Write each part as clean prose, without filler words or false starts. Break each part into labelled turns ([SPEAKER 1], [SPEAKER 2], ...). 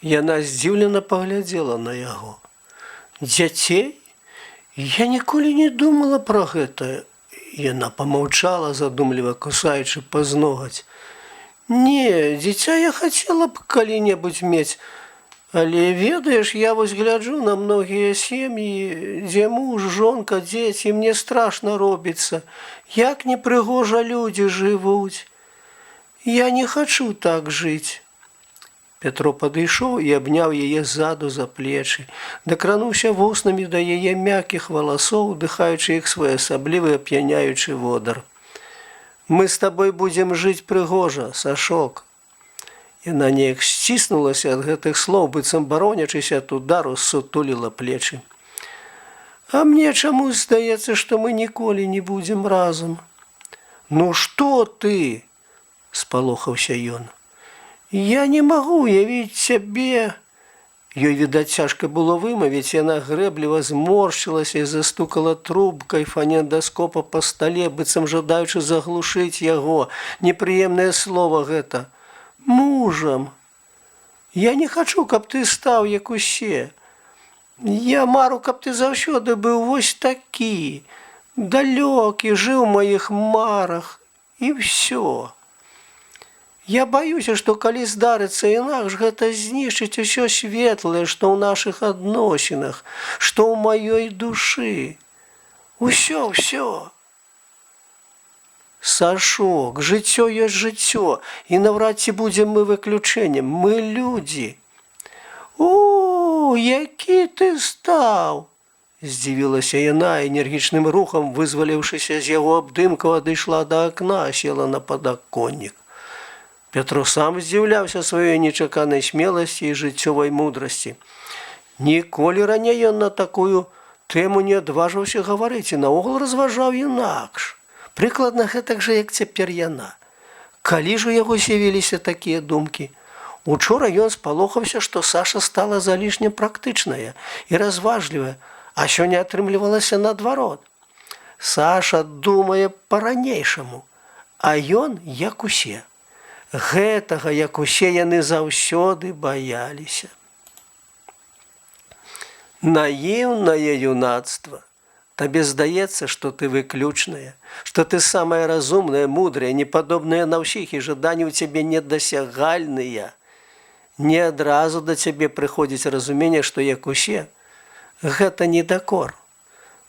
[SPEAKER 1] Яна здзіўлена паглядзела на яго. Дзяцей? Я ніколі не думала пра гэта. Яна памаўчала, задумліва кусаючы пазногаць. Не, дзіця я хацела б калі-небудзь мець, але ведаеш, я вось гляджу на многія сем'і, дзе муж, жонка, дзеці, мне страшна робіцца. Як непрыгожа людзі жывуць. Я не хачу так жыць. Пятро падышоў і абняў яе ззаду за плечы, дакрануўся вуснамі да яе мяккіх валасоў, удыхаючы іх своеасаблівы ап'яняючы водар. Мы з табой будзем жыць прыгожа, Сашок. Яна неяк сціснулася ад гэтых слоў, быццам баронячыся ад удару, ссутуліла плечы. А мне чамусь здаецца, што мы ніколі не будзем разам. Ну што ты? Спалохаўся ён. Я не магу уявіць сябе. Ёй, відаць, цяжка было вымавіць, яна грэбліва зморшчылася і застукала трубкай фонендаскопа па стале, быццам жадаючы заглушыць яго. Непрыемнае слова гэта. Мужам. Я не хачу, каб ты стаў як усе. Я мару, каб ты заўсёды быў вось такі, далёкі, жыў у маіх марах, і ўсё. Я баюся, што калі здарыцца інакш, гэта знішчыць усё светлае, што ў нашых адносінах, што ў маёй душы. Усё. Сашок, жыццё ёсць жыццё, і наўрад ці будзем мы выключэннем. Мы людзі. О, які ты стаў! Здзівілася яна, энергічным рухам, вызваліўшыся з яго абдымкаў, адышла да акна, села на падаконнік. Пятро сам здзіўляўся сваёй нечаканай смеласці і жыццёвай мудрасці. Ніколі раней ён на такую тэму не адважыўся гаварыць і наогул разважаў інакш. Прыкладна гэтак жа, як цяпер яна. Калі ж у яго з'явіліся такія думкі? Учора ён спалохаўся, што Саша стала залішне практычная і разважлівая, а сёння атрымлівалася наадварот. Саша думае па-ранейшаму, а ён як усе. Гэтага, як усе, яны заўсёды баяліся. Наіўнае юнацтва. Табе здаецца, што ты выключная, што ты самая разумная, мудрая, непадобная на ўсіх, і жаданні ў цябе недасягальныя. Не адразу да цябе прыходзіць разуменне, што як усе, гэта недакор.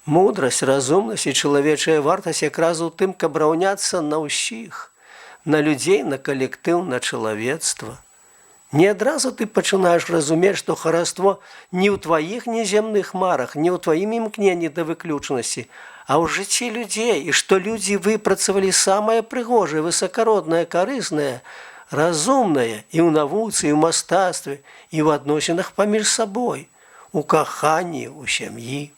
[SPEAKER 1] Мудрасць, разумнасць і чалавечая вартасць якраз у тым, каб раўняцца на ўсіх. На людзей, на калектыў, на чалавецтва. Не адразу ты пачынаеш разумець, што хараство не ў тваіх неземных марах, не ў тваім імкненні да выключнасці, а ў жыцці людзей, і што людзі выпрацавалі самае прыгожае, высакароднае, карыснае, разумнае і ў навуцы, і ў мастацтве, і ў адносінах паміж сабой, у каханні, у сям'і.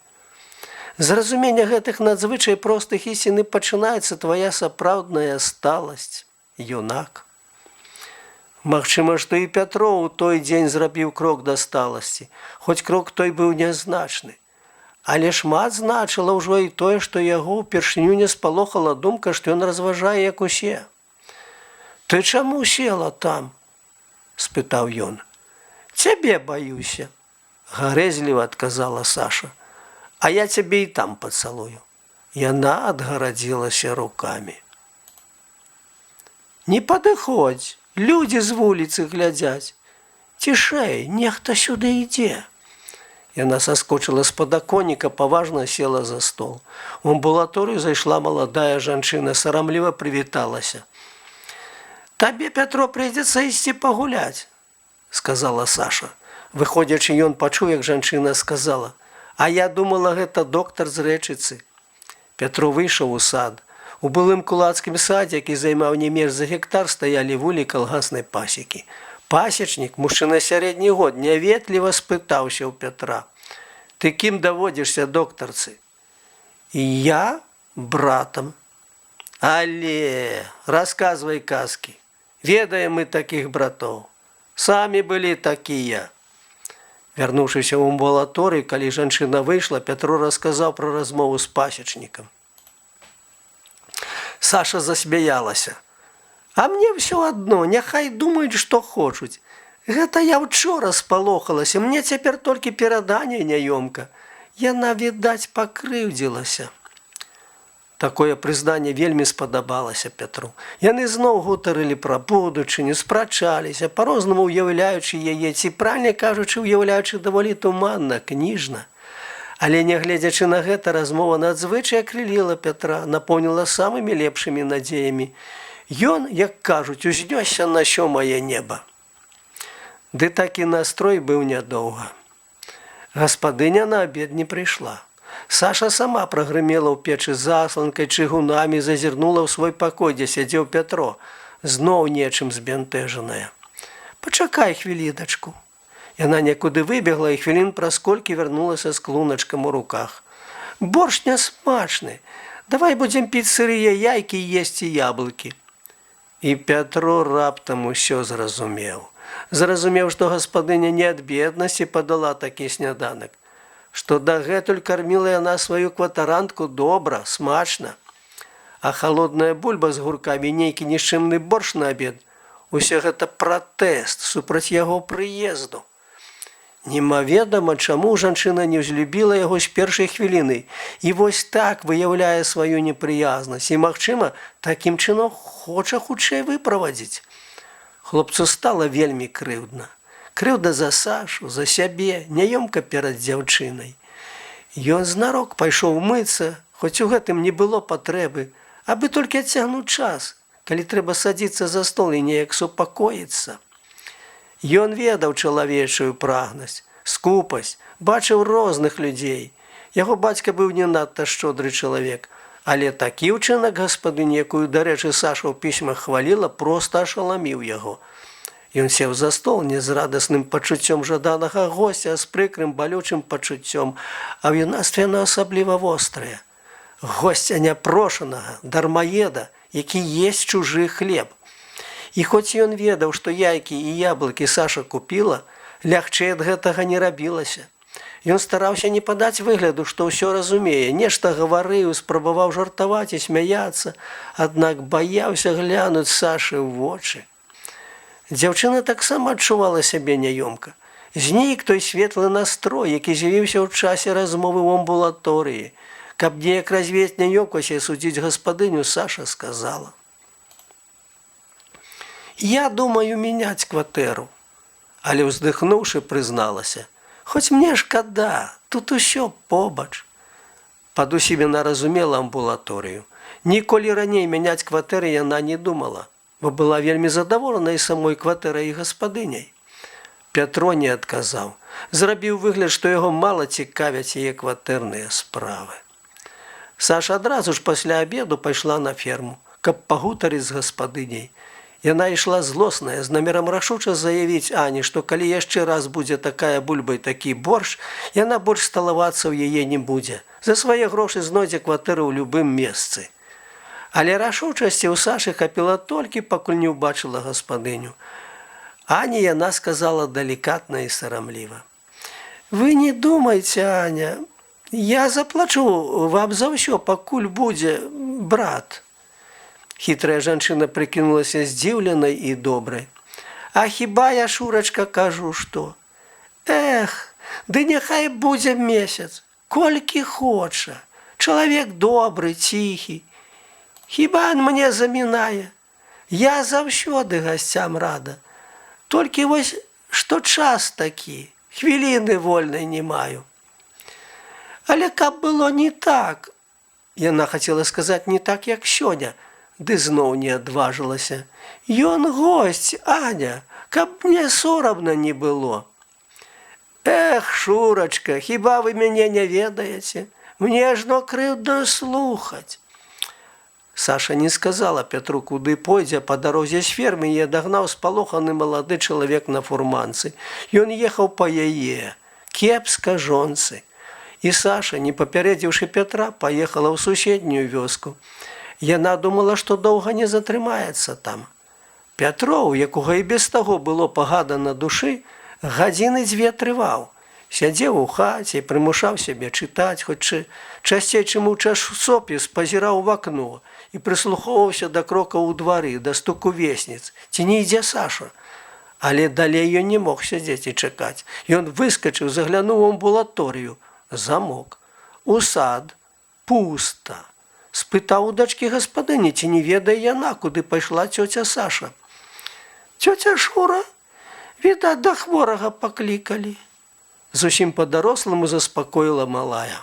[SPEAKER 1] З разумення гэтых надзвычай простых ісцін і пачынаецца твая сапраўдная сталасць. Юнак. Магчыма, што і Пятро ў той дзень зрабіў крок да сталасці, хоць крок той быў нязначны. Але шмат значыла ўжо і тое, што яго ўпершыню не спалохала думка, што ён разважае як усе. Ты чаму села там? Спытаў ён. Цябе баюся, гарэзліва адказала Саша. А я цябе і там пацалую. Яна адгарадзілася рукамі. Не падыходзь, людзі з вуліцы глядзяць. Цішэй, нехта сюды ідзе. Яна саскочыла з падаконніка, паважна села за стол. У амбулаторыю зайшла маладая жанчына, сарамліва прывіталася. Табе, Пятро, прыйдзецца ісці пагуляць, сказала Саша. Выходзячы, ён пачуў, як жанчына сказала. А я думала, гэта доктар з рэчыцы. Пятро выйшаў у сад. У былым кулацкім садзе, які займаў не менш за гектар, стаялі вулі калгаснай пасекі. Пасечнік, мужчына сярэдні год, няветліва спытаўся ў Пятра. Ты кім даводзішся доктарцы? І я братам. Але, расказвай казкі. Ведаем мы такіх братоў. Самі былі такія. Вярнуўшыся ў амбулаторыю, калі жанчына выйшла, Пятро расказаў пра размову з пасечнікам. Саша засмяялася. А мне ўсё адно, няхай думаюць, што хочуць. Гэта я учора спалохалася, мне цяпер толькі перадання няёмка. Яна, відаць, пакрыўдзілася. Такое прызнанне вельмі спадабалася Пятру. Яны зноў гутарылі пра будучыню, спрачаліся, па-рознаму ўяўляючы яе, ці правільней кажучы, уяўляючы даволі туманна, кніжна. Але, нягледзячы на гэта, размова надзвычай акрыліла Пятра, напоўніла самымі лепшымі надзеямі. Ён, як кажуць, узнёсся на сёмае неба. Ды такі настрой быў нядоўга. Гаспадыня на абед не прыйшла. Саша сама прагрымела ў печы засланкай, чыгунамі, зазірнула ў свой пакой, дзе сядзеў Пятро, зноў нечым збянтэжаная. «Пачакай хвіліначку». Яна некуды выбегла і хвілін праз колькі вярнулася з клуначкам у руках. «Борщ нясмачны. Давай будзем піць сырыя яйкі і есці яблыкі». І Пятро раптам усё зразумеў. Зразумеў, што гаспадыня не ад беднасці падала такі сняданак, што дагэтуль карміла яна сваю кватарантку добра, смачна. А халодная бульба з гуркамі, нейкі нішчымны борщ на абед – усё гэта пратэст супраць яго прыезду. Немаведама, чаму жанчына не ўзлюбіла яго з першай хвіліны і вось так выяўляе сваю непрыязнасць і, магчыма, такім чынам хоча хутчэй выправадзіць. Хлопцу стала вельмі крыўдна. Крыўда за Сашу, за сябе, няёмка перад дзяўчынай. Ён знарок пайшоў мыцца, хоць у гэтым не было патрэбы, абы толькі адцягнуць час, калі трэба садзіцца за стол і неяк супакоіцца. Ён ведаў чалавечую прагнасць, скупасць, бачыў розных людзей. Яго бацька быў не надта шчодры чалавек, але такі ўчынак гаспадыні, якую, дарэчы, Саша ў пісьмах хваліла, проста ашаламіў яго. Ён сеў за стол не з радасным пачуццём жаданага госця, а з прыкрым балючым пачуццём, а ў юнацтве яно асабліва вострае. Госця няпрошанага, дармаеда, які есць чужы хлеб. І хоць ён ведаў, што яйкі і яблыкі Саша купіла, лягчэй ад гэтага не рабілася. Ён стараўся не падаць выгляду, што ўсё разумее, нешта гаварыў, спрабаваў жартаваць і смяяцца, аднак баяўся глянуць Сашы ў вочы. Дзяўчына таксама адчувала сябе няёмка. Знік той светлы настрой, які з'явіўся ў часе размовы ў амбулаторыі. Каб неяк развеяць няёмкасць і судзіць гаспадыню, Саша сказала: «Я думаю менять кватэру». Але, ўздыхнуўшы, прызналася: «Хоць мне шкада, тут усё побач». Пад усім яна разумела амбулаторыю. Ніколі раней мяняць кватэры яна не думала, бо была вельмі задаволена і самой кватэрай і гаспадыняй. Пятро не адказаў. Зрабіў выгляд, што яго мала цікавяць яе кватэрныя справы. Саша адразу ж пасля абеду пайшла на ферму, каб пагутарыць з гаспадыняй. Яна ішла злосная, з намерам рашуча заявіць Ані, што калі яшчэ раз будзе такая бульба і такі борщ, яна больш сталавацца ў яе не будзе. За свае грошы знойдзе кватэру ў любым месцы. Але рашучасці ў Сашы хапіла толькі, пакуль не ўбачыла гаспадыню. Ані яна сказала далікатна і сарамліва: «Вы не думайце, Аня, я заплачу вам за ўсё, пакуль будзе брат». Хітрая жанчына прыкінулася здзіўленай і добрай. «А хіба я, Шурачка, кажу, што? Эх, ды няхай будзе месяц, колькі хоча. Чалавек добры, ціхі. Хіба ён мне замінае? Я заўсёды гасцям рада. Толькі вось што час такі, хвіліны вольнай не маю». Але каб было не так, яна хацела сказаць не так, як сёння, ды зноў не адважылася. «Ён госць, Аня, каб мне сорамна не было». «Эх, Шурачка, хіба вы мяне не ведаеце? Мне ажно крыўдна слухаць». Саша не сказала Пятру, куды пойдзе, па дарозе з фермы яе дагнаў спалоханы малады чалавек на фурманцы. Ён ехаў па яе, кепска жонцы. І Саша, не папярэдзіўшы Пятра, паехала ў суседнюю вёску. Яна думала, што доўга не затрымаецца там. Пятро, у якога і без таго было пагада на душы, гадзіны дзве трываў. Сядзеў у хаце і прымушаў сябе чытаць, хоць часцей, чым у часопіс, пазіраў в акно і прыслухоўваўся да крокаў у двары, да стуку весніц. Ці не ідзе Саша? Але далей ён не мог сядзець і чакаць. Ён выскачыў, заглянуў у амбулаторыю. Замок. У сад. Пуста. Спытаў у дачкі гаспадыні, ці не ведае яна, куды пайшла цёця Саша. Цёця Шура, відаць, да хворага паклікалі. Зусім па-даросламу заспакоіла малая.